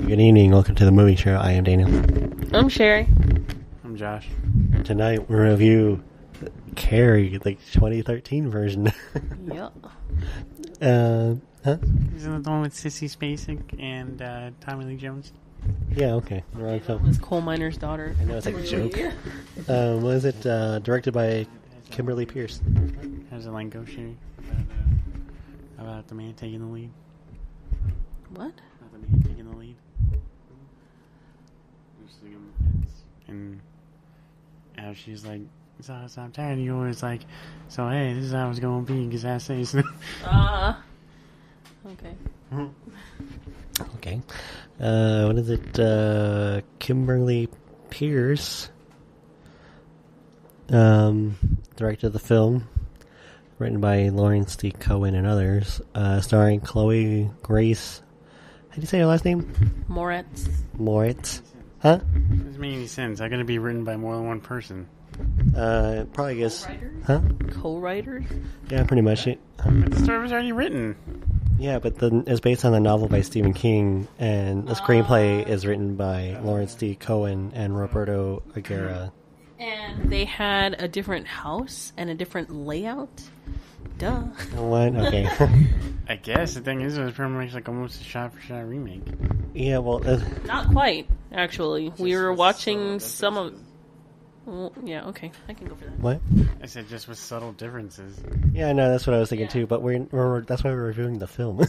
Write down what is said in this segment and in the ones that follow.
Good evening. Welcome to the movie show. I am Daniel. I'm Sherry. I'm Josh. Tonight we review Carrie, the 2013 version. Yep. Huh? Isn't it the one with Sissy Spacek and Tommy Lee Jones? Yeah, okay. Wrong It film. was coal miner's daughter. I know it's like a joke. What is it? Directed by Kimberly Peirce. How does the line go, Sherry? About the man taking the lead? What? About the man taking the lead? Just sitting on the fence. And how she's like, so I'm tired. And you always like, so hey, this is how it's going to be because I say so. Okay. Okay. What is it? Kimberly Peirce directed the film, written by Lawrence D. Cohen and others, starring Chloë Grace. How do you say her last name? Moretz. Huh? Doesn't make any sense. How can it be written by more than one person? Probably guess. Huh? Co-writers? Yeah, pretty much. But the story was already written. Yeah, but it's based on the novel by Stephen King, and the screenplay is written by Lawrence D. Cohen and Roberto Aguirre. And they had a different house and a different layout? Duh. What? Okay. I guess the thing is, it was pretty much like almost a shot-for-shot remake. Yeah, well... Not quite, actually. We were watching some of... Well, yeah, okay. I can go for that. What? I said just with subtle differences. Yeah, no, that's what I was thinking too, but that's why we're reviewing the film.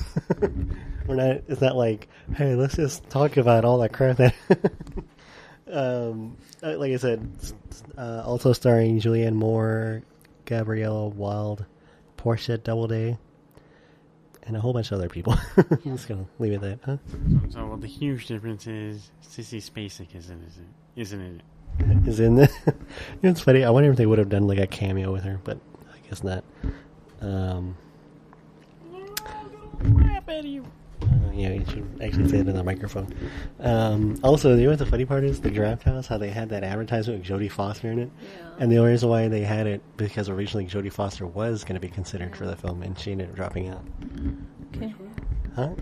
We're not... It's not like, hey, let's just talk about all that crap that... like I said, also starring Julianne Moore, Gabriella Wilde, Portia Doubleday, and a whole bunch of other people. I'm just gonna leave it at that, huh? So well, the huge difference is Sissy Spacek isn't it? Is in the... You know, it's funny, I wonder if they would have done like a cameo with her, but I guess not. Yeah, you should actually say it in the microphone. Also, you know what the funny part is? The Draft House, how they had that advertisement with Jodie Foster in it. Yeah. And the only reason why they had it, because originally Jodie Foster was going to be considered for the film, and she ended up dropping out. Okay. Huh?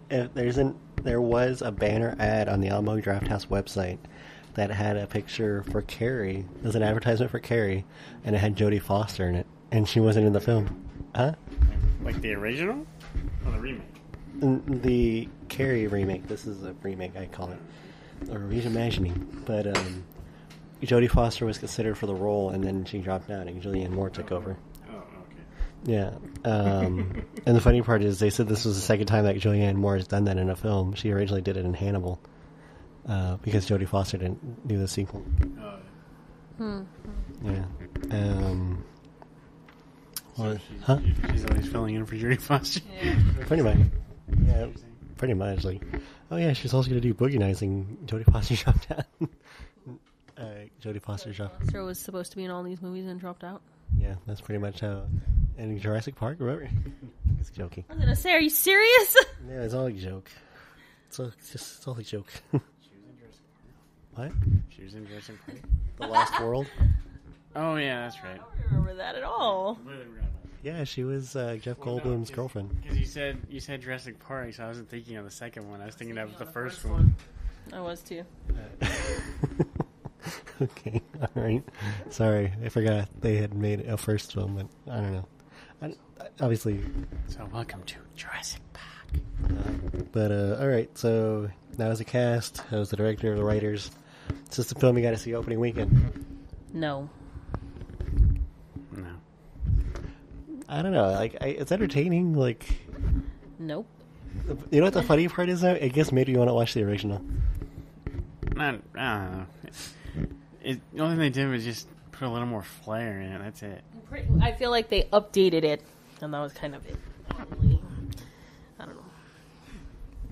There was a banner ad on the Alamo Draft House website that had a picture for Carrie. It was an advertisement for Carrie, and it had Jodie Foster in it, and she wasn't in the film. Huh? Like the original? Or the remake? The Carrie remake. This is a remake, I call it, or reimagining. But Jodie Foster was considered for the role, and then she dropped out, and Julianne Moore took over. Oh, okay. Yeah. And the funny part is, they said this was the second time that Julianne Moore has done that in a film. She originally did it in Hannibal, because Jodie Foster didn't do the sequel. Yeah. So huh? She's always filling in for Jodie Foster. Yeah. Pretty much. Yeah, pretty much. Like, oh yeah, she's also going to do Boogie Nights, and Jodie Foster dropped out. Jodie Foster dropped. Foster was supposed to be in all these movies and dropped out. Yeah, that's pretty much how. And Jurassic Park, remember? It's joking. I was gonna say, are you serious? Yeah, it's all a joke. It's all a joke. She was in Jurassic Park. What? She was in Jurassic Park. The Lost World? Oh yeah, that's right. I don't remember that at all. Completely forgot about that. Yeah, she was Jeff Goldblum's girlfriend. Because you said Jurassic Park, so I wasn't thinking of the second one. I was thinking of the first one. I was too. Okay, alright. Sorry, I forgot they had made a first film, but I don't know. Obviously. So welcome to Jurassic Park. But alright, so that was the cast, that was the director, the writers. It's just a film you got to see opening weekend. No. No. I don't know, like, it's entertaining, like... Nope. You know what the funny part is, though? It just made you want to watch the original. I don't know. The only thing they did was just put a little more flair in it. That's it. I feel like they updated it, and that was kind of it. I don't know.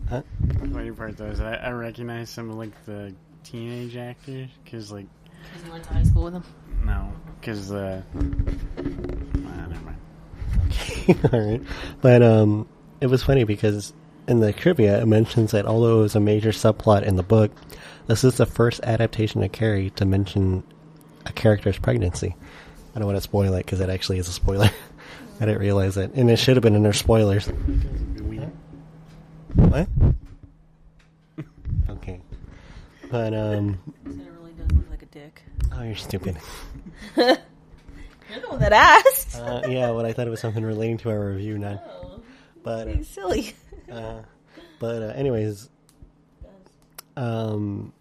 Huh? The funny part, though, is I recognize some of, like, the teenage actors, because, like... Because you went to high school with them? No, because, never mind. Okay, alright. But, it was funny because in the trivia, it mentions that although it was a major subplot in the book, this is the first adaptation of Carrie to mention a character's pregnancy. I don't want to spoil it because it actually is a spoiler. I didn't realize that. And it should have been in their spoilers. What? But Santa really does look like a dick. oh, you're stupid. You're the one that asked. Yeah, well, I thought it was something relating to our review, not. Oh, But being silly. anyways, I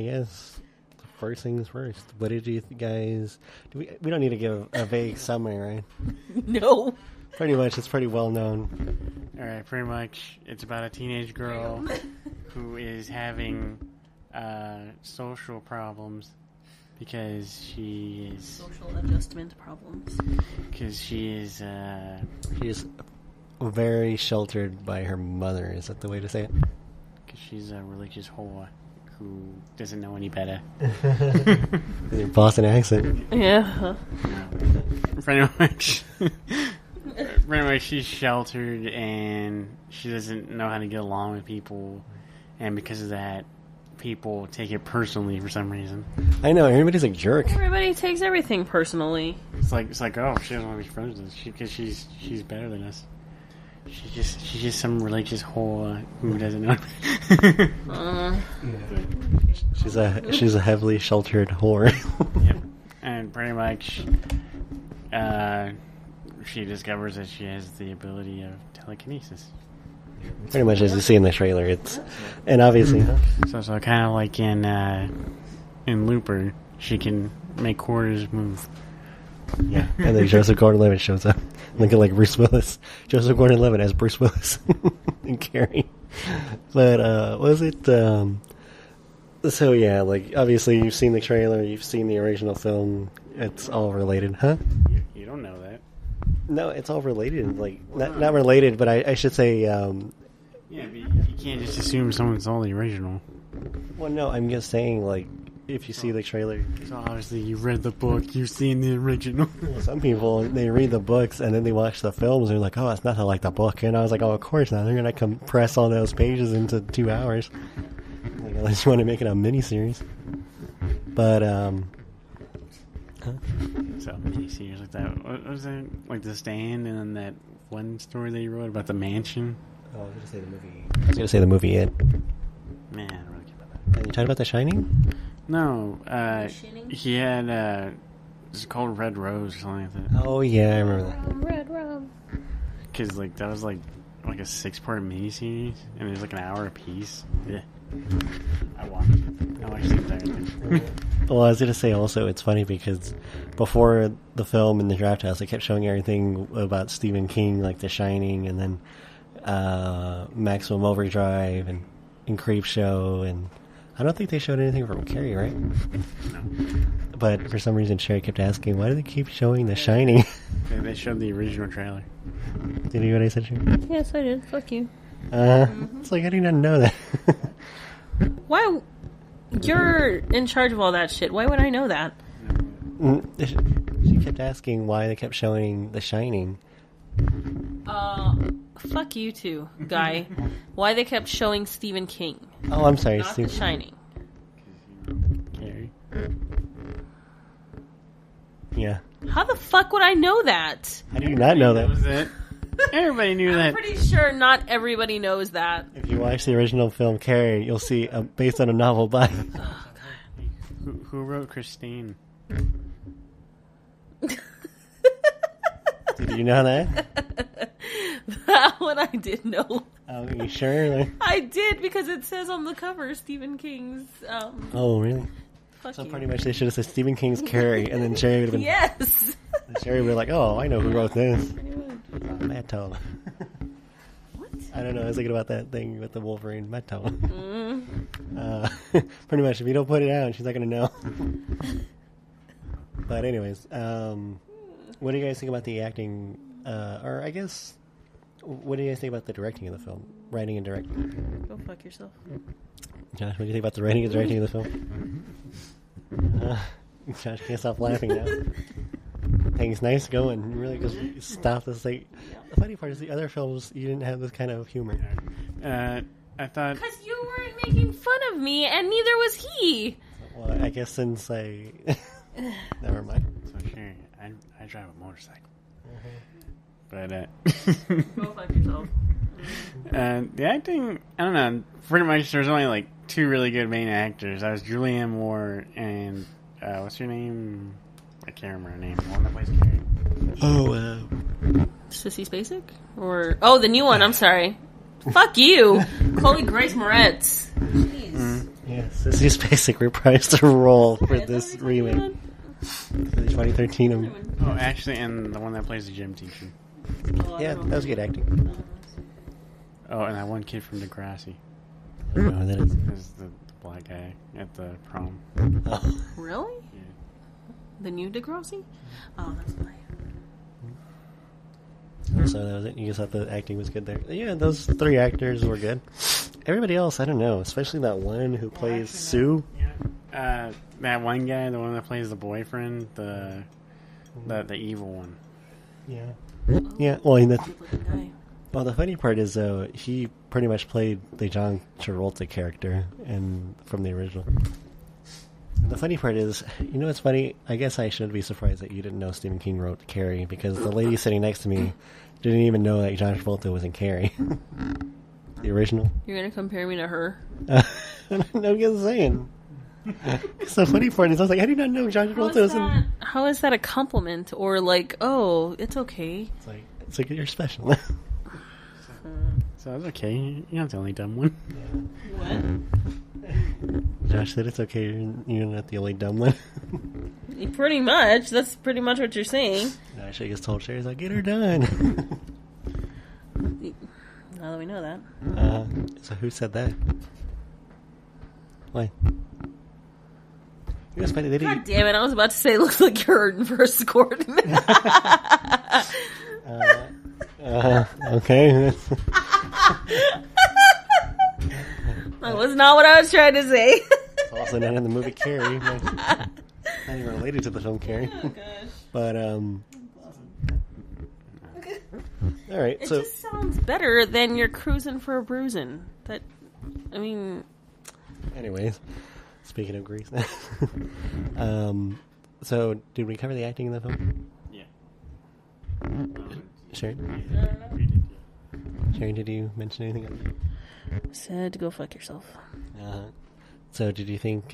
guess first things first. What did you guys? We don't need to give a vague summary, right? No. Pretty much, it's pretty well known. Alright, pretty much, it's about a teenage girl who is having social problems because she is... Social adjustment problems. Because she is... She's very sheltered by her mother. Is that the way to say it? Because she's a religious whore who doesn't know any better. With your Boston accent. Yeah. Pretty much. Pretty much she's sheltered and she doesn't know how to get along with people, and because of that, people take it personally for some reason. I know, everybody's a jerk. Everybody takes everything personally. It's like oh, she doesn't want to be friends with us because she's better than us. She's just some religious whore who doesn't know. She's a heavily sheltered whore. Yep. And pretty much she discovers that she has the ability of telekinesis. Pretty much as you see in the trailer, and obviously, So kind of like in Looper, she can make quarters move. yeah. And then Joseph Gordon-Levitt shows up, looking like Bruce Willis. Joseph Gordon-Levitt as Bruce Willis and Carrie. But was it? So yeah, like obviously you've seen the trailer, you've seen the original film. It's all related, huh? You don't know that. No, it's all related. Like not related, but I should say. Yeah, but you can't just assume someone saw the original. Well, no, I'm just saying, like, if you see the trailer, So obviously you read the book, you've seen the original. some people they read the books and then they watch the films and they're like, oh, it's nothing like the book. And I was like, oh, of course not. They're gonna compress all those pages into 2 hours. Like, unless you want to make it a miniseries. But So miniseries like that. What was that? Like The Stand, and then that one story that you wrote about the mansion. I was gonna say the movie. I was gonna say the movie. It. Man, I don't really care about that. And you talking about The Shining? No, Shining? he had it's called Red Rose or something like that. Oh yeah, I remember that. Red rum. Because like that was like a 6-part miniseries, and it was like an hour a piece. Yeah, I watched the entire thing. Well, I was gonna say also, it's funny because before the film in the Draft House, they kept showing everything about Stephen King, like The Shining, and then Maximum Overdrive and Creepshow, and I don't think they showed anything from Carrie, right? No. But for some reason, Sherry kept asking, why do they keep showing The Shining? They showed the original trailer. Did you hear what I said, Sherry? Yes, I did. Fuck you. It's like, I did not know that. Why? You're in charge of all that shit. Why would I know that? She kept asking why they kept showing The Shining. Fuck you too, guy. Why they kept showing Stephen King, Oh, I'm sorry, not The Steve. Shining. Carrie. Yeah. How the fuck would I know that? How do you not know That was that? it. Everybody knew I'm that. pretty sure not everybody knows that. If you watch the original film Carrie, you'll see based on a novel by. Who wrote Christine? Did you know that? That one I did know. Are you sure? Like, I did because it says on the cover Stephen King's. oh, really? Fuck So you. pretty much they should have said Stephen King's Carrie, and then Sherry would have been. Yes. Sherry would have like, oh, I know who wrote this. Pretty much. Matt Tone. What? I don't know. I was thinking about that thing with the Wolverine, Matt Tone. Mm. Pretty much, if you don't put it out, she's not gonna know. But anyways, what do you guys think about the acting? Or I guess, what do you guys think about the directing of the film, writing and directing? Go fuck yourself. Josh, what do you think about the writing and directing of the film? Josh can't stop laughing now. Thanks, nice going. Really, because stop this. Like, the funny part is the other films you didn't have this kind of humor. I thought. Because you weren't making fun of me, and neither was he. Well, I guess since I never mind. So sure, I drive a motorcycle. But Go fuck yourself. the acting, I don't know. Pretty much, there's only like two really good main actors. That was Julianne Moore and what's her name? I can't remember her name. The one that plays Carrie. Oh, Sissy Spacek? Or the new one. I'm sorry. Fuck you, Chloë Grace Moretz. Jeez. yeah, Sissy Spacek reprised her role for this remake. For the 2013 one. Oh, actually, and the one that plays the gym teacher. Yeah, that was good acting. Oh, and that one kid from Degrassi. I don't know who that is. Is the black guy at the prom. Oh. Really? Yeah. The new Degrassi? Oh, that's funny. So that was it. You just thought the acting was good there. Yeah, those three actors were good. Everybody else, I don't know. Especially that one who plays Sue. Yeah. That one guy, the one that plays the boyfriend, the evil one. Yeah. Yeah. Well, Good-looking guy. well, the funny part is though he pretty much played the John Travolta character from the original. The funny part is, you know what's funny? I guess I shouldn't be surprised that you didn't know Stephen King wrote Carrie, because the lady sitting next to me didn't even know that John Travolta was in Carrie. The original. You're gonna compare me to her? No, I'm just saying. The funny part is, I was like, I did not know John Travolta was in... How is that a compliment? Or like, oh, it's okay. It's like you're special. So that's okay. You're not the only dumb one. What? Josh said it's okay. You're not the only dumb one. Pretty much. That's pretty much what you're saying. I should have just told Sherry, like, get her done. Now that we know that. So who said that? Why? You know, funny, they didn't... God damn it, I was about to say it looks like you're in first court. Okay. That was not what I was trying to say. It's also not in the movie Carrie. Not even related to the film Carrie. Oh, gosh. But, alright, It so... just sounds better than you're cruising for a bruising. Anyways, speaking of Grease. So, did we cover the acting in the film? Yeah. Sharon? Sharon, did you mention anything else? Said to go fuck yourself. So, did you think,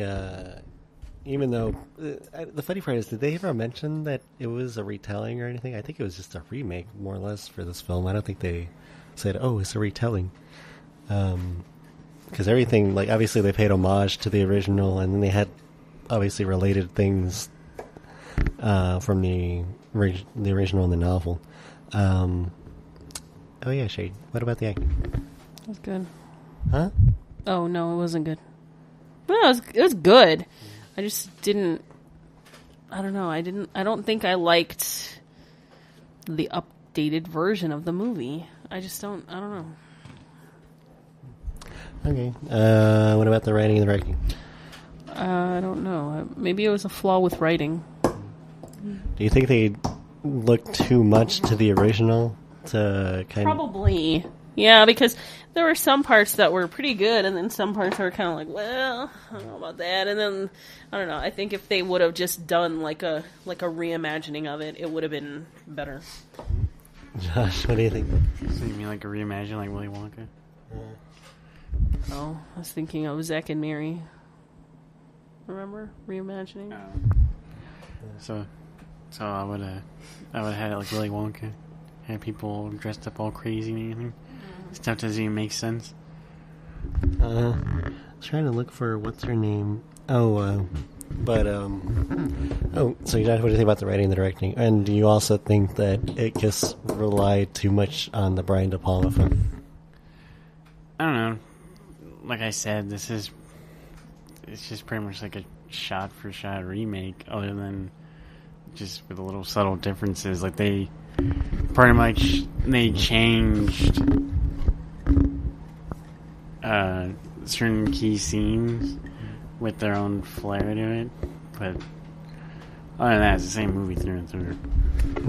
even though... the funny part is, did they ever mention that it was a retelling or anything? I think it was just a remake, more or less, for this film. I don't think they said, oh, it's a retelling. Because everything, like, obviously they paid homage to the original, and then they had, obviously, related things from the original and the novel. Oh, yeah, Shade. What about the acting? It was good. Huh? Oh, no, it wasn't good. No, it was good. I just didn't... I don't know. I don't think I liked the updated version of the movie. I don't know. Okay. What about the writing and the directing? I don't know. Maybe it was a flaw with writing. Do you think they looked too much to the original to kind of... Probably. Yeah, because there were some parts that were pretty good, and then some parts that were kind of like, well, I don't know about that. And then, I don't know. I think if they would have just done like a reimagining of it, it would have been better. Josh, what do you think? So you mean like a reimagine like Willy Wonka? Oh, I was thinking of Zack and Mary. Remember? Reimagining? So I would have had it like Willy Wonka. Had people dressed up all crazy and anything. Stuff doesn't even make sense. I was trying to look for what's her name. So Josh, what do you think about the writing and the directing? And do you also think that it just relied too much on the Brian De Palma film? I don't know. Like I said, it's just pretty much like a shot-for-shot remake, other than just with the little subtle differences. Like they pretty much changed certain key scenes with their own flair to it, but other than that, it's the same movie through and through.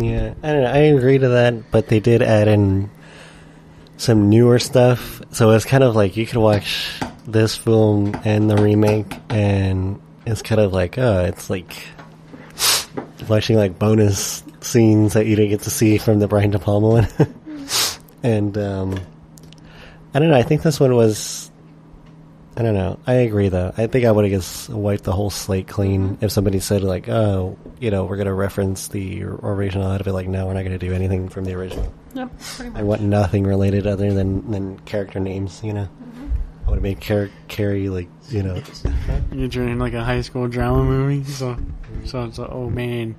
Yeah, I don't know. I agree to that, but they did add in some newer stuff, so it's kind of like you could watch this film and the remake, and it's kind of like, it's like watching like bonus scenes that you didn't get to see from the Brian De Palma one. And I don't know, I think this one was I don't know. I agree, though. I think I would have just wiped the whole slate clean if somebody said, like, oh, we're going to reference the original. I'd be like, no, we're not going to do anything from the original. Yeah, pretty much. I want nothing related other than character names, Mm-hmm. I would have made Carrie, like, You're doing like a high school drama movie, so oh man,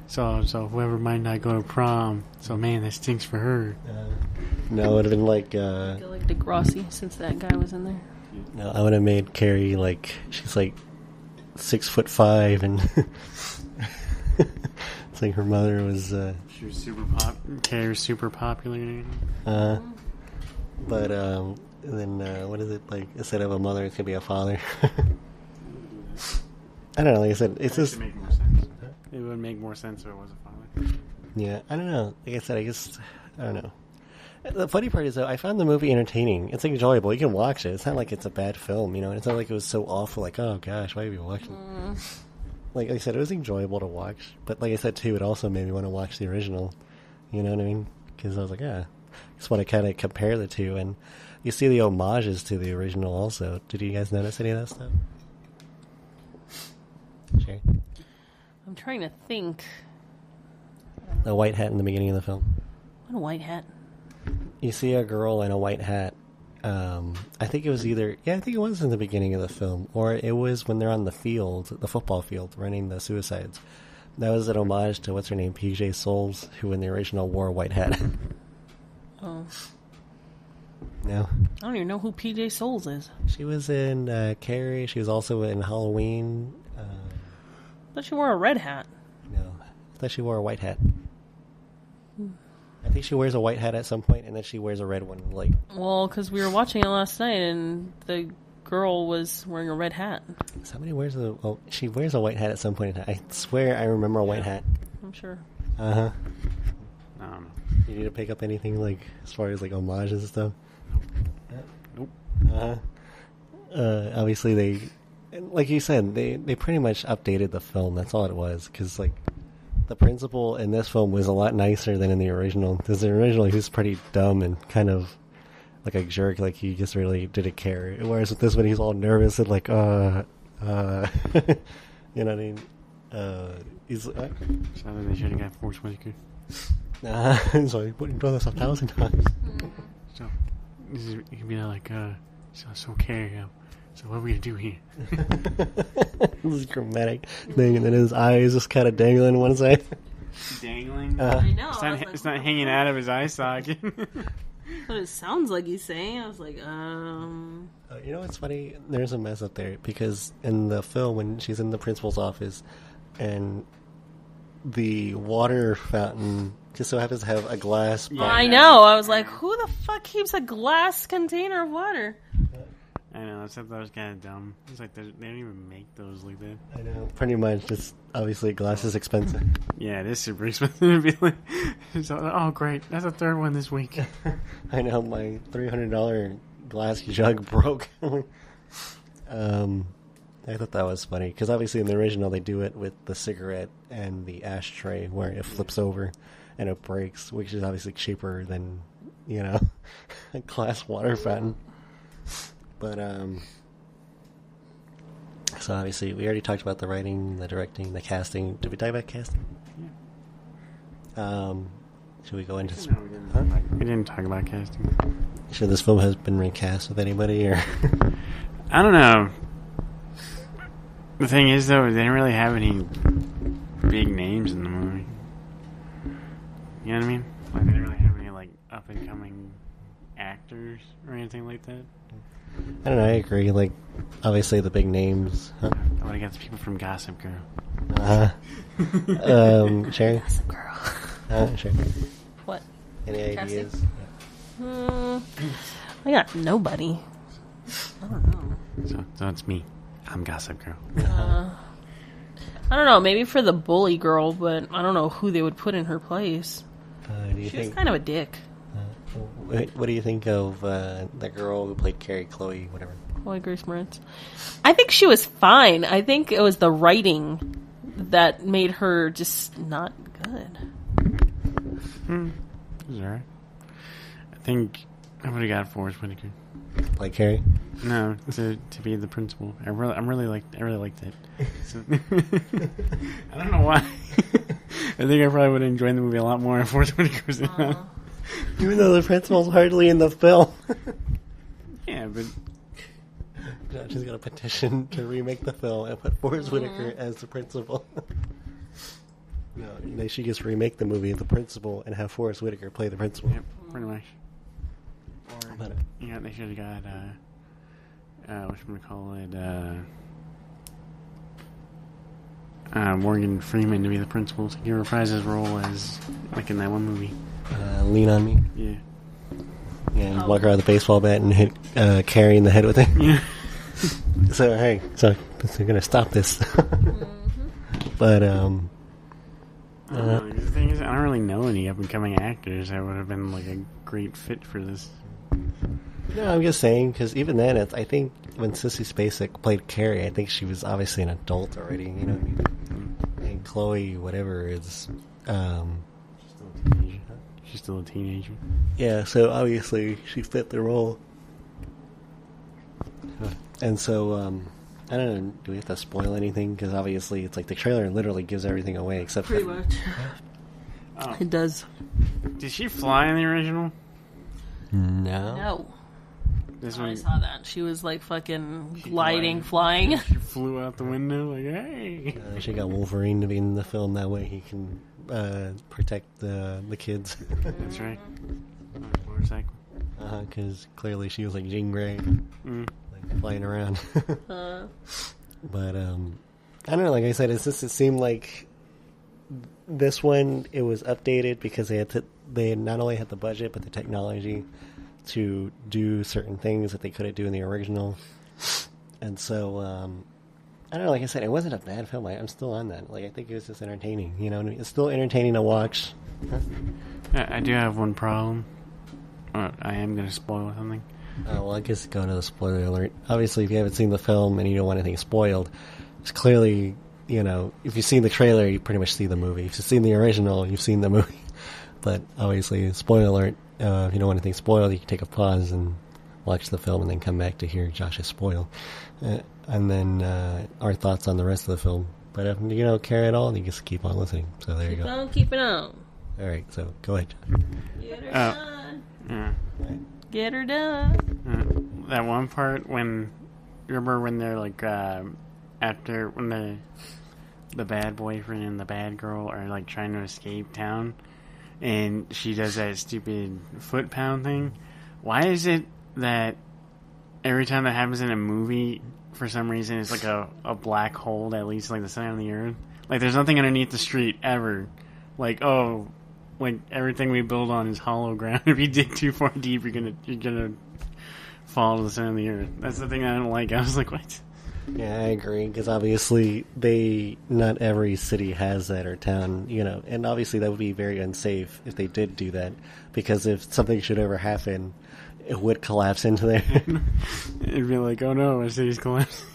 so whoever might not go to prom, so man, that stinks for her. No, it would have been like, I feel like Degrassi, since that guy was in there. no, I would have made Carrie, like, she's like 6'5", and it's like her mother was, She was Carrie was super popular. but, then, what is it, like, instead of a mother, it's gonna be a father. I don't know, like I said, it's just... Make more sense. It would make more sense if it was a father. Yeah, I don't know. Like I said, I don't know. The funny part is, though, I found the movie entertaining. It's enjoyable. You can watch it. It's not like it's a bad film, It's not like it was so awful, like, oh gosh, why are you watching it? Like I said, it was enjoyable to watch. But like I said, too, it also made me want to watch the original. You know what I mean? Because I was like, I just want to kind of compare the two. And you see the homages to the original also. Did you guys notice any of that stuff? Sure. I'm trying to think. The white hat in the beginning of the film. What a white hat. You see a girl in a white hat. I think it was I think it was in the beginning of the film, or it was when they're on the field, the football field, running the suicides. That was an homage to, what's her name, PJ Souls, who in the original wore a white hat. Oh. No? I don't even know who PJ Souls is. She was in Carrie. She was also in Halloween. I thought she wore a red hat. No. I thought she wore a white hat. I think she wears a white hat at some point, and then she wears a red one. Like, well, because we were watching it last night, and the girl was wearing a red hat. somebody wears she wears a white hat at some point in time. I swear I remember a white hat. I'm sure. Uh-huh. I don't know. You need to pick up anything, like, as far as, like, homages and stuff? Nope. Uh-huh. Obviously, they, like you said, they pretty much updated the film. That's all it was. Because, like, the principal in this film was a lot nicer than in the original. Because the original, he was pretty dumb and kind of like a jerk. Like, he just really didn't care. Whereas with this one, he's all nervous and like, you know what I mean? He's So they should have got Force Whitaker. so he wouldn't do this 1,000 times. So you can be like, so Carrie, so what are we gonna do here? This is dramatic thing, and then his eyes just kind of dangling one side. Dangling? I know. It's not hanging out of his eye socket. What it sounds like he's saying. I was like, You know what's funny? There's a mess up there, because in the film, when she's in the principal's office, and the water fountain just so happens to have a glass. Yeah. I know. I was like, who the fuck keeps a glass container of water? I know. I thought that was kind of dumb. It's like they don't even make those like that. I know. Pretty much. Just obviously, glass is expensive. Yeah, it is super expensive to be like. So, oh, great! That's the third one this week. I know, my $300 glass jug broke. I thought that was funny, because obviously in the original they do it with the cigarette and the ashtray where it flips over and it breaks, which is obviously cheaper than, a glass water fountain. But, so obviously we already talked about the writing, the directing, the casting. Did we talk about casting? Yeah. Should we go into... No, we didn't talk about casting. Sure this film has been recast with anybody, or... I don't know. The thing is, though, they didn't really have any big names in the movie. You know what I mean? Like, they didn't really have any, like, up-and-coming actors or anything like that. I don't know, I agree. Like, obviously the big names. Huh? I would have got the people from Gossip Girl. Sherry? Gossip Girl. Sure. What? Any Casting? ideas? I got nobody. I don't know. So it's me. I'm Gossip Girl. I don't know. Maybe for the bully girl, but I don't know who they would put in her place. Do you She was think? kind of a dick. What do you think of the girl who played Carrie, Chloë, whatever? Chloë Grace Moretz. I think she was fine. I think it was the writing that made her just not good. It was alright. I think I would have got Forrest Whitaker. Like Carrie? No, to be the principal. I really liked it. So, I don't know why. I think I probably would have enjoyed the movie a lot more if Forrest Whitaker was in it. Even though the principal's hardly in the film. Yeah, but Josh has got a petition to remake the film and put Forrest Whitaker as the principal. No, they should just remake the movie The Principal and have Forrest Whitaker play the principal. Yep, pretty much. Or, they should have got, Morgan Freeman to be the principal to reprise his role as, like, in that one movie. Lean on Me. Yeah. Yeah, and walk around with a baseball bat and hit Carrie in the head with it. Yeah. So, hey, they're going to stop this. But, the thing is, I don't really know any up-and-coming actors that would have been, like, a great fit for this. No, I'm just saying, because even then, I think when Sissy Spacek played Carrie, I think she was obviously an adult already, you know what I mean? And Chloe, whatever, is, She's still a teenager. Yeah, so obviously she fit the role. And so, I don't know, do we have to spoil anything? Because obviously it's like the trailer literally gives everything away except Pretty for... much. Oh. It does. Did she fly in the original? No. No. This I one, saw that. She was like fucking gliding, flying. She flew out the window like, hey. She got Wolverine to be in the film, that way he can protect the kids. That's right. Motorcycle. Because clearly she was like Jean Grey, like flying around. But I don't know. Like I said, it seemed like this one it was updated because they not only had the budget but the technology to do certain things that they couldn't do in the original. And so I don't know. Like I said, it wasn't a bad film. I'm still on that. Like I think it was just entertaining. You know, it's still entertaining to watch. I do have one problem. I am going to spoil something. Well, I guess go to the spoiler alert. Obviously, if you haven't seen the film and you don't want anything spoiled, it's clearly, you know, if you've seen the trailer, you pretty much see the movie. If you've seen the original, you've seen the movie. But obviously, spoiler alert, if you don't want anything spoiled, you can take a pause and watch the film and then come back to hear Josh's spoil. And then our thoughts on the rest of the film. But if you don't care at all, you just keep on listening. So there you go. Keep it on. All right, so go ahead, Josh. Get her done. Right. Get her done. That one part remember when they're like, after, when the bad boyfriend and the bad girl are like trying to escape town, and she does that stupid foot pound thing. Why is it that every time that happens in a movie, for some reason, it's like a black hole that leads to like the center of the earth? Like there's nothing underneath the street ever. Like, oh, like everything we build on is hollow ground. If you dig too far deep, you're gonna fall to the center of the earth. That's the thing I don't like. I was like, what? Yeah, I agree, because obviously not every city has that or town, you know, and obviously that would be very unsafe if they did do that, because if something should ever happen, it would collapse into there. It'd be like, oh no, our city's collapsing.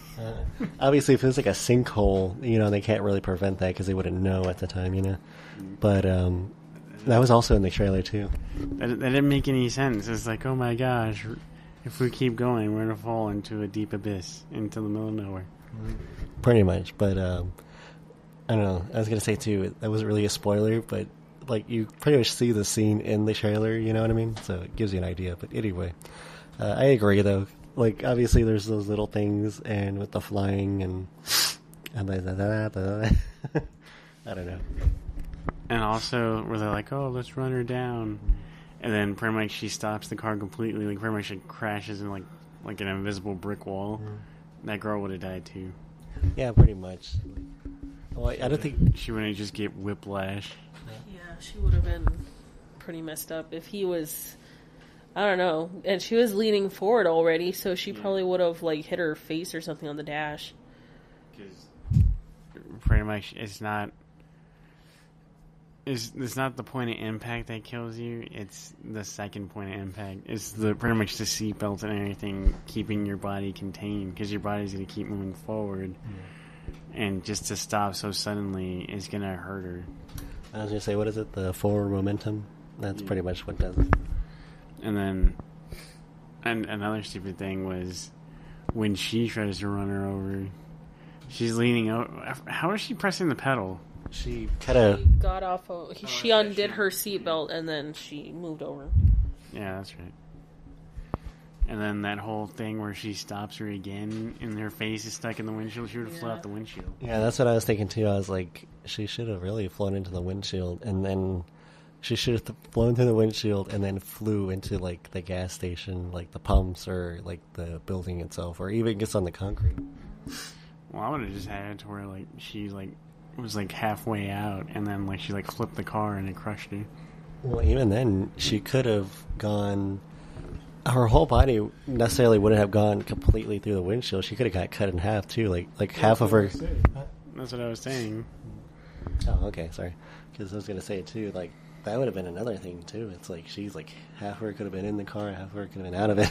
Obviously, if it's like a sinkhole, you know, they can't really prevent that because they wouldn't know at the time, you know. But that was also in the trailer too. That didn't make any sense. It's like, oh my gosh, if we keep going, we're going to fall into a deep abyss, into the middle of nowhere. Pretty much, but I don't know. I was going to say too, that wasn't really a spoiler, but like you pretty much see the scene in the trailer, you know what I mean? So it gives you an idea. But anyway, I agree though. Like obviously there's those little things, and with the flying and I don't know. And also where they're like, oh, let's run her down. And then pretty much she stops the car completely. Like pretty much it crashes in like an invisible brick wall. That girl would have died too. Yeah, pretty much. Well, I don't think she wouldn't just get whiplash. Yeah, she would have been pretty messed up if he was. I don't know. And she was leaning forward already, so she probably would have like hit her face or something on the dash. Because pretty much it's not the point of impact that kills you. It's the second point of impact. It's pretty much the seatbelt and everything keeping your body contained, because your body's going to keep moving forward. And just to stop so suddenly is going to hurt her. I was going to say, what is it? The forward momentum? That's pretty much what does it. And then And another stupid thing was when she tries to run her over, she's leaning over. How is she pressing the pedal? She kind of She got off. She undid her seatbelt and then she moved over. Yeah, that's right. And then that whole thing where she stops her again and her face is stuck in the windshield. She would have flown out the windshield. Yeah, that's what I was thinking too. I was like, she should have really flown into the windshield, and then she should have flown through the windshield and then flew into like the gas station, like the pumps or like the building itself, or even gets on the concrete. Well, I would have just had it to where like she like was like halfway out, and then like she like flipped the car and it crushed her. Well, even then, she could have gone. Her whole body necessarily wouldn't have gone completely through the windshield. She could have got cut in half too, like half of her. That's what I was saying. Oh, okay, sorry. Because I was gonna say too, like that would have been another thing too. It's like she's like half of her could have been in the car, half of her could have been out of it.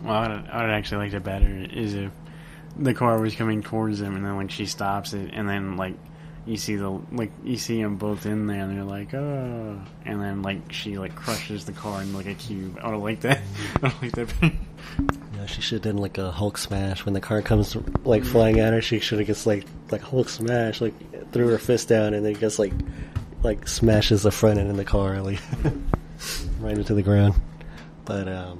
Well, I would actually liked it better is if the car was coming towards them, and then like she stops it, and then like you see them both in there, and they're like, oh, and then like she like crushes the car in like a cube. I don't like that. I don't like that. Yeah, she should have done like a Hulk smash when the car comes like flying at her. She should have just like Hulk smash, like threw her fist down, and then just like smashes the front end of the car, like right into the ground. But I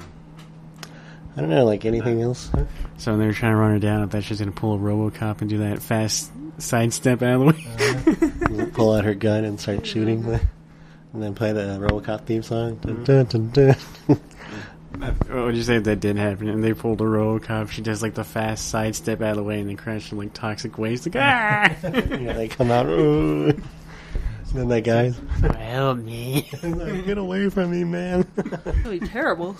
don't know, like anything else. So they're trying to run her down. I thought she was gonna pull a RoboCop and do that fast sidestep out of the way. Pull out her gun and start shooting, and then play the RoboCop theme song. Dun, dun, dun, dun. What would you say if that did happen? And they pulled a RoboCop. She does like the fast sidestep out of the way, and they crash in like toxic waste. Like Yeah, they come out. Ooh. And then that guy, help me! like, get away from me, man. That would be terrible.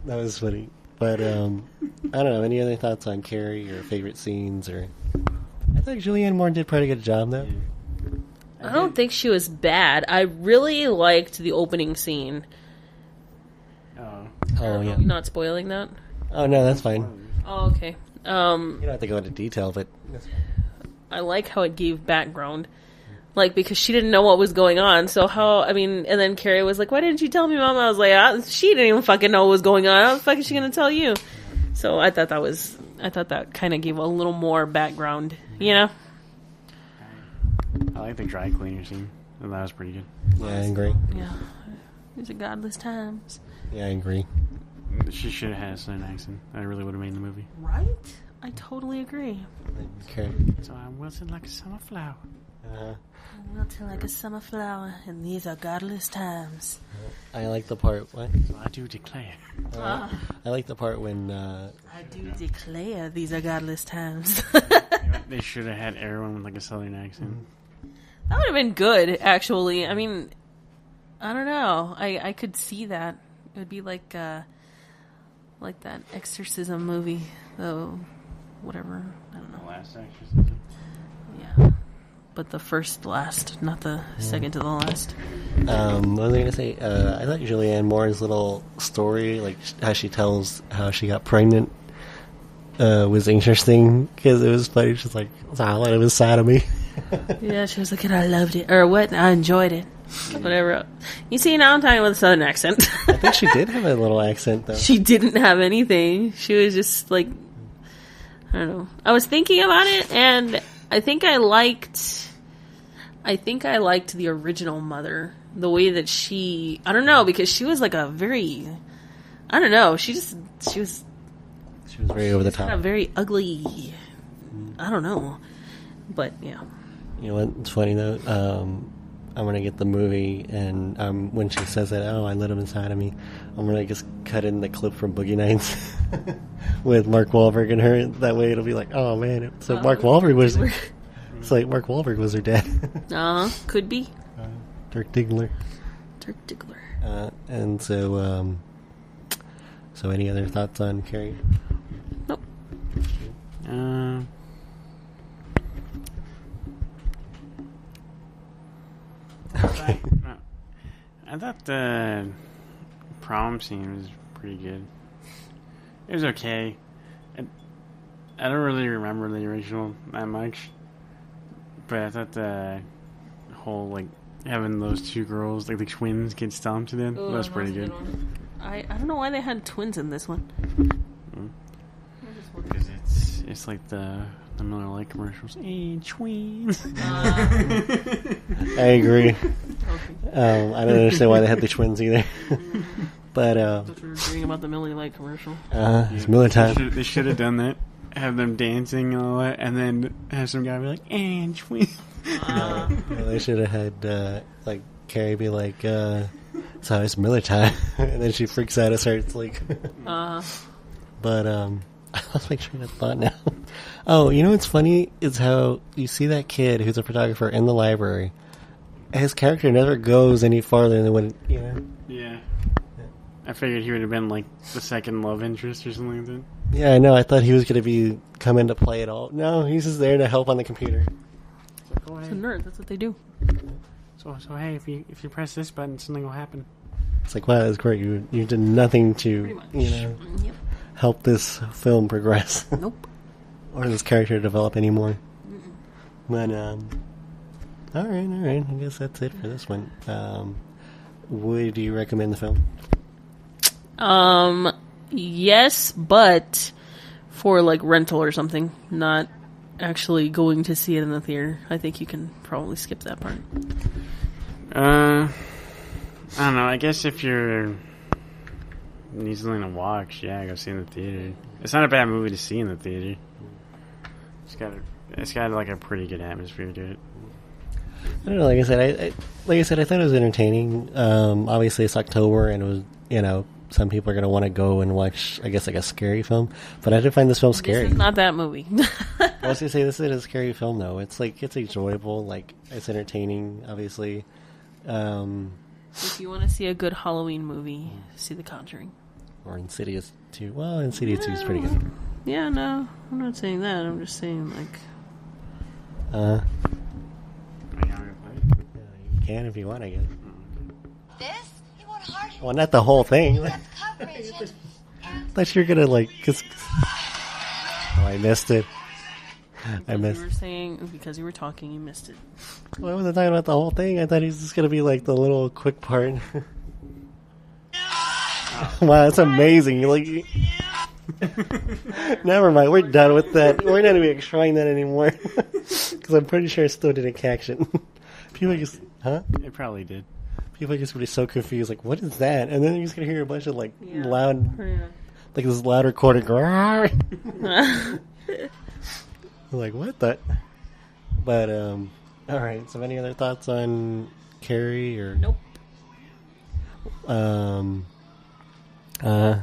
That was funny. But I don't know. Any other thoughts on Carrie or favorite scenes? Or I thought Julianne Moore did a pretty good job though. I don't think she was bad. I really liked the opening scene. Oh yeah. Are we not spoiling that? Oh no, that's fine. Oh, okay. You don't have to go into detail, but that's fine. I like how it gave background. Like, because she didn't know what was going on, so and then Carrie was like, why didn't you tell me, Mom? I was like, she didn't even fucking know what was going on. How the fuck is she gonna tell you? So I thought that kind of gave a little more background, you know? I like the dry cleaner scene. That was pretty good. Yeah, I agree. Yeah. These are godless times. Yeah, I agree. She should have had a Southern accent. That really would have made the movie. Right? I totally agree. Okay. So I'm wilted like a summer flower. Wilting like a summer flower, and these are godless times. I like the part. What? So I do declare. I like the part when. I do declare these are godless times. They should have had everyone with like a Southern accent. That would have been good, actually. I mean, I don't know. I could see that. It would be like that exorcism movie, though. Whatever. I don't know. The last exorcism. Yeah. But the first last, not the second to the last. What was I gonna say? I thought Julianne Moore's little story, like how she tells how she got pregnant, was interesting because it was funny. She's like, it was sad of me. Yeah, she was like, and I loved it. Or what? I enjoyed it. Whatever. You see, now I'm talking with a Southern accent. I think she did have a little accent, though. She didn't have anything. She was just like, I don't know. I was thinking about it, and I think I liked the original mother. The way that I don't know, because she was like a very, I don't know, she was very over the top. Kind of very ugly. I don't know. But, yeah. You know what's funny, though? I'm going to get the movie, and when she says that, I let him inside of me, I'm going to just cut in the clip from Boogie Nights with Mark Wahlberg and her. That way it'll be like, oh, man. So Mark Wahlberg was... It's like Mark Wahlberg was her dad. Could be. Dirk Diggler. And so, so any other thoughts on Carrie? Nope. Okay. I thought the prom scene was pretty good. It was okay. I don't really remember the original that much. But I thought the whole, like, having those two girls, like the twins, get stomped to death, that was pretty good. I don't know why they had twins in this one. Because it's like the Miller Lite commercials. And twins. I agree. Okay. I don't understand why they had the twins either. But I thought we were reading about the Miller Lite commercial. it's Miller time. They should have done that. Have them dancing and all that, and then have some guy be like, and twins. No, they should have had like Carrie be like, "So it's Miller time," and then she freaks out and starts like. But I lost my train of thought now. Oh, you know what's funny is how you see that kid who's a photographer in the library. His character never goes any farther than when Yeah. I figured he would have been like the second love interest or something like that. Yeah, I know. I thought he was going to come into play at all. No, he's just there to help on the computer. So go It's a ahead. nerd. That's what they do. So hey, if you press this button, something will happen. It's like, wow, that's great. You did nothing to Pretty much. Yep. help this film progress Nope. or this character develop anymore. But all right. I guess that's it for this one. Would you recommend the film? Yes, but for like rental or something, not actually going to see it in the theater. I think you can probably skip that part. I don't know. I guess if you're need something to watch, yeah, go see it in the theater. It's not a bad movie to see in the theater. It's got like a pretty good atmosphere to it. I don't know. Like I said, I thought it was entertaining. Obviously, it's October, and it was some people are going to want to go and watch, I guess, like a scary film. But I didn't find this film scary. This is not that movie. I was going to say, this is a scary film, though. It's enjoyable. Like, it's entertaining, obviously. If you want to see a good Halloween movie, see The Conjuring. Or Insidious 2. Well, Insidious 2 is pretty good. Yeah, no, I'm not saying that. I'm just saying, like... Are you gonna play it? You can if you want, I guess. This? You want hard Well, not the whole thing. I coverage and thought you were going to, like... Oh, I missed it. You were saying, because you were talking, you missed it. Well, I wasn't talking about the whole thing. I thought he was just going to be, like, the little quick part. Wow, that's amazing. Never mind. We're done with that. We're not even trying that anymore. Because I'm pretty sure it still didn't catch it. People are just... Huh? It probably did. People are just really so confused. Like, what is that? And then you're just going to hear a bunch of, like, Yeah. loud... Yeah. Like, this loud recording. Like, what the... But, alright. So, any other thoughts on Carrie or... Nope. Yeah, I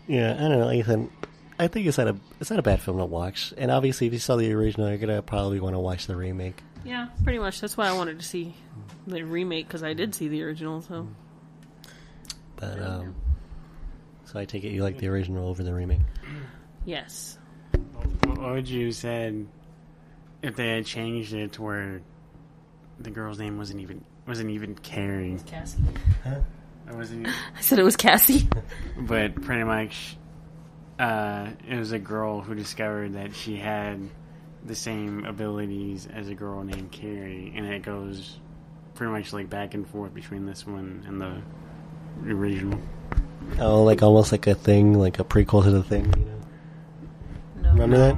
don't know. Like I said, I think it's not a bad film to watch. And obviously, if you saw the original, you're gonna probably want to watch the remake. Yeah, pretty much. That's why I wanted to see the remake, because I did see the original, so... But so I take it you like the original over the remake. Yes. What would you said if they had changed it to where the girl's name wasn't even Carrie? Cassie. Huh? It wasn't. I said it was Cassie. But pretty much, it was a girl who discovered that she had the same abilities as a girl named Carrie, and it goes pretty much like back and forth between this one and the original. Oh, like almost like a thing, like a prequel to the thing. No. Remember that?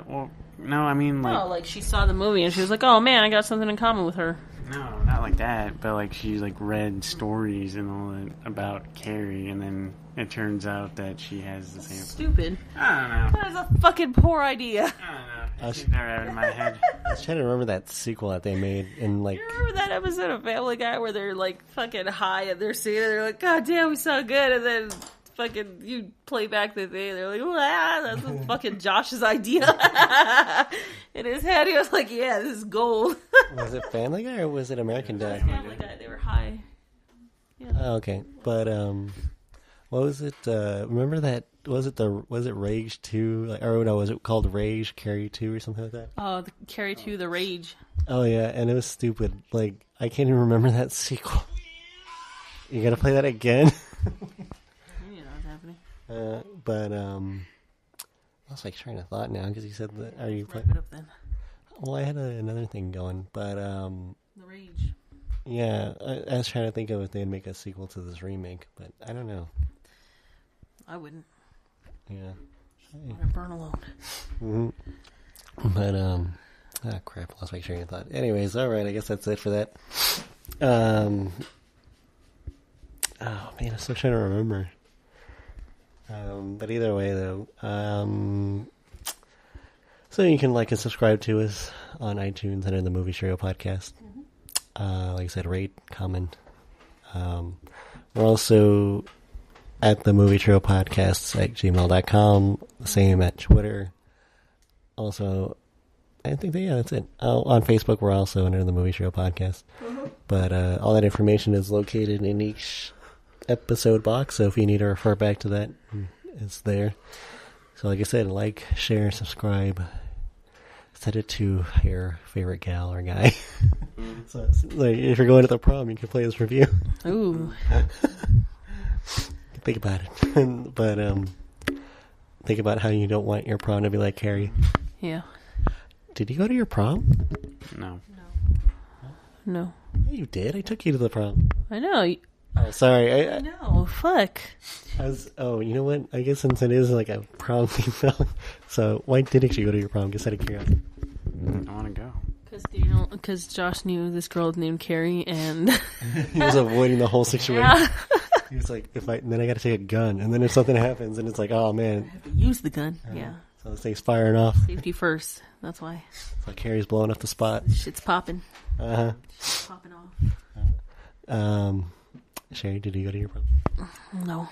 Well, no, I mean like. Oh, like she saw the movie and she was like, "Oh man, I got something in common with her." No, not like that, but like she like read stories and all that about Carrie, and then it turns out that she has the same. Stupid. I don't know. That is a fucking poor idea. I don't know. It's never out of my head. I was trying to remember that sequel that they made in like. You remember that episode of Family Guy where they're like fucking high and they're singing and they're like, "God damn, we so good," and then fucking you play back the thing, they're like, "Wow, that's fucking Josh's idea." In his head, he was like, "Yeah, this is gold." Was it Family Guy or was it American Dad? Family Guy, they were high. Yeah. Oh, okay, but what was it? Remember that? Was it Rage 2? Like, or no, was it called Rage Carrie 2 or something like that? Oh, Carrie 2, The Rage. Oh yeah, and it was stupid. Like I can't even remember that sequel. You gotta play that again. You know what's happening. But I was like trying to thought now because you said that. Are you Wrap playing? it up then. Well, I had another thing going, but The Rage. Yeah, I was trying to think of if they'd make a sequel to this remake, but I don't know. I wouldn't. Yeah. Let it burn alone. Mm-hmm. But, crap, lost my train of thought. Anyways, alright, I guess that's it for that. Oh, man, I'm still trying to remember. But either way, though, so you can like and subscribe to us on iTunes and in the Movie Trio podcast. Like I said, rate, comment. We're also at the Movie Trio podcasts at gmail.com, the same at Twitter. Also, I think that's it. On Facebook, we're also under the Movie Trio podcast. But all that information is located in each episode box, so if you need to refer back to that, it's there. So like I said, like, share, subscribe, send it to your favorite gal or guy. So like, if you're going to the prom, you can play this review. Ooh. Think about it. But think about how you don't want your prom to be like Carrie. Yeah. Did you go to your prom? No. No. Yeah, you did. I took you to the prom. I know. Oh, sorry. I know. Fuck. You know what? I guess since it is like a prom theme film, so why didn't you go to your prom? Just out of curiosity. I want to go. Because Josh knew this girl named Carrie, and He was avoiding the whole situation. yeah. He was like, then I got to take a gun, and then if something happens, and it's like, oh man, Use the gun. Yeah. so this thing's firing off. Safety first. That's why. So Carrie's blowing up the spot. Shit's popping. Shit's popping off. Sherry, did you go to your prom? No.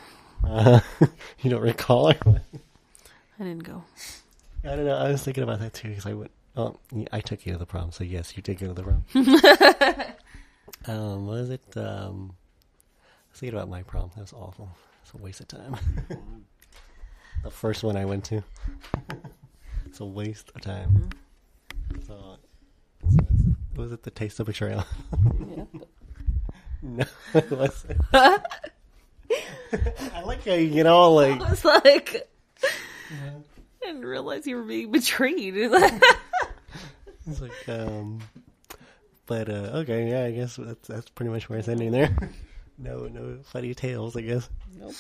You don't recall it? I didn't go. I don't know. I was thinking about that too because I went. Oh, I took you to the prom, so yes, you did go to the prom. What is it? I was thinking about my prom. That was awful. It's a waste of time. The first one I went to. It's a waste of time. So was it the Taste of Betrayal? Yeah. No, it wasn't. I like how you get all like. I was like, I didn't realize you were being betrayed. It's like, but okay, yeah, I guess that's pretty much where it's ending there. No funny tales, I guess. Nope.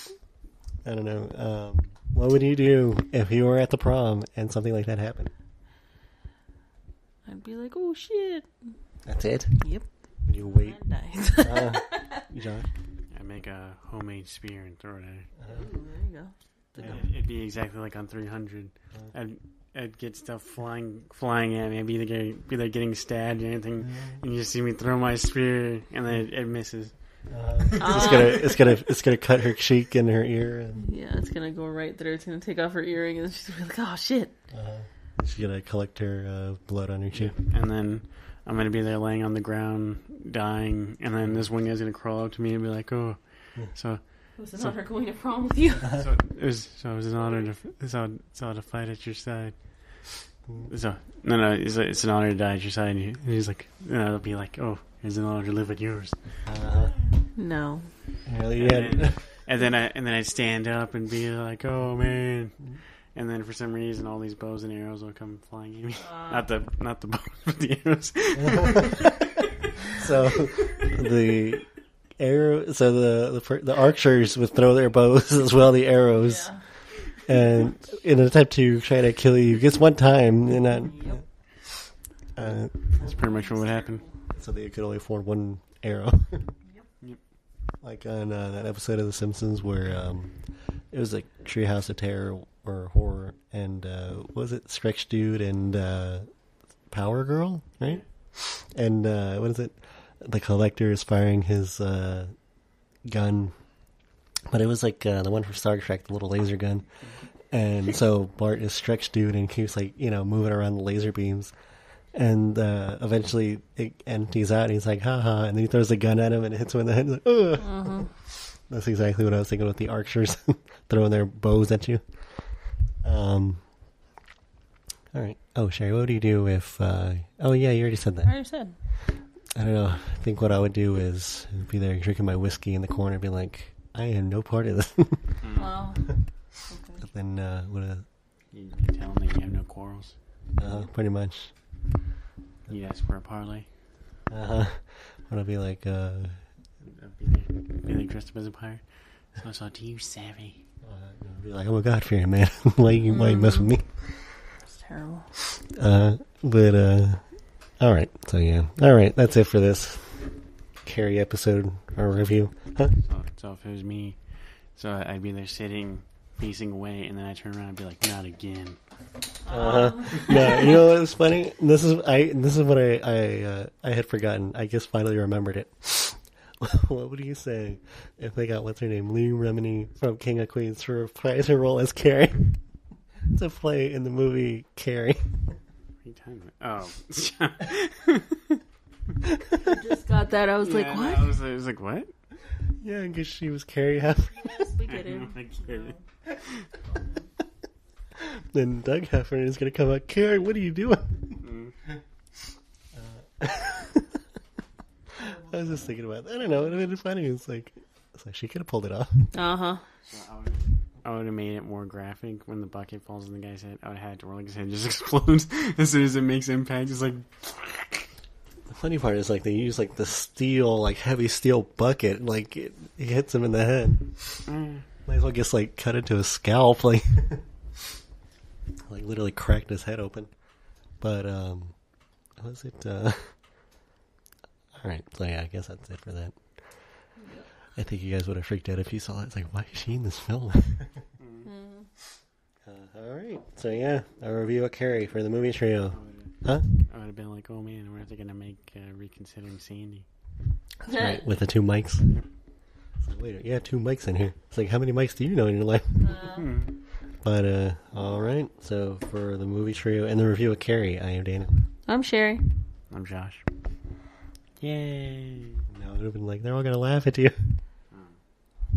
I don't know. What would you do if you were at the prom and something like that happened? I'd be like, oh shit. That's it? Yep. Would you wait? Nice. Josh? I make a homemade spear and throw it at her. Ooh, there you go. It'd be exactly like on 300. I'd get stuff flying at me. I'd be either getting stabbed or anything, and you just see me throw my spear, and then it misses. It's gonna cut her cheek and her ear. And, Yeah, it's gonna go right there. It's gonna take off her earring, and she's gonna be like, oh shit. she's gonna collect her blood on her cheek. And then I'm going to be there laying on the ground, dying, and then this one guy's going to crawl up to me and be like, oh, so... It was an honor going to prom with you. It was an honor to fight at your side. So, no, it's an honor to die at your side. And he's like, it'll be like, oh, it's an honor to live at yours. No. Yeah. And then I'd stand up and be like, oh, man... And then for some reason, all these bows and arrows will come flying at me. Not the bows, but the arrows. So the arrow. So the archers would throw their bows as well, the arrows, and in an attempt to try to kill you, just one time, and then. That's pretty much what would happen. So they could only afford one arrow. Yep. Like on that episode of The Simpsons where it was like Treehouse of Terror. Or horror, and was it Stretch Dude and Power Girl, right? And what is it? The Collector is firing his gun, but it was like the one from Star Trek, the little laser gun. And so Bart is Stretch Dude and keeps like moving around the laser beams, and eventually it empties out. And he's like, "Ha ha!" And then he throws the gun at him and it hits him in the head. He's like, ugh. That's exactly what I was thinking with the archers throwing their bows at you. All right. Oh, Sherry, what would you do if... oh, yeah, you already said that. I already said. I don't know. I think what I would do is be there drinking my whiskey in the corner and be like, I am no part of this. Well, okay. But then, You tell them that you have no quarrels. pretty much. You ask for a parlay. It'll be like, Be like dressed up as a pirate. So do you savvy? it'll be like, I'm a God-fearing man. why you mess with me? It's terrible. All right. So yeah. All right. That's it for this Carrie episode or review. Huh? So if it was me, so I'd be there sitting, facing away, and then I turn around and be like, not again. No, you know what's funny? This is what I had forgotten. I just finally remembered it. What would you say if they got what's her name, Lee Remini from King of Queens to reprise her role as Carrie to play in the movie Carrie? Oh, I just got that. I was like, what? I was like, what? Yeah, I guess she was Carrie Heffernan. Yes, we get it. I get it. Then Doug Heffernan is going to come out, Carrie, what are you doing? I was just thinking about that. I don't know. It would have been funny. It's like she could have pulled it off. Uh-huh. So I would have made it more graphic when the bucket falls on the guy's head. I would have had to, or like his head just explodes as soon as it makes impact. It's like. The funny part is, like, they use, like, the steel, like, heavy steel bucket. Like, it hits him in the head. Might as well just, like, cut into his scalp. Like, like literally cracked his head open. But, was it, Alright, so yeah, I guess that's it for that. I think you guys would have freaked out if you saw it. It's like, why is she in this film? Alright, so yeah, a review of Carrie for the movie trio. Huh? I would have been like, oh man, where are they going to make Reconsidering Sandy? That's right, with the 2 mics. It's like, wait, yeah, 2 mics in here. It's like, how many mics do you know in your life? But, alright, so for the movie trio and the review of Carrie, I am Dana. I'm Sherry. I'm Josh. Yay. No, it would have been like, they're all going to laugh at you.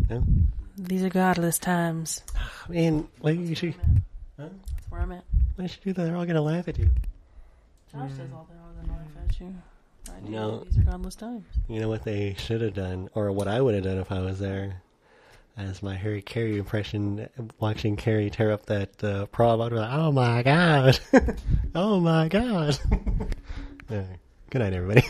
No? These are godless times. Man, why did you... That's where I'm at. Why did you do that? They're all going to laugh at you. Josh says all the laugh at you. I do. No. These are godless times. You know what they should have done, or what I would have done if I was there, as my Harry Carey impression, watching Carrie tear up that prom, I'd be like, oh my god. Oh my god. Good night, everybody.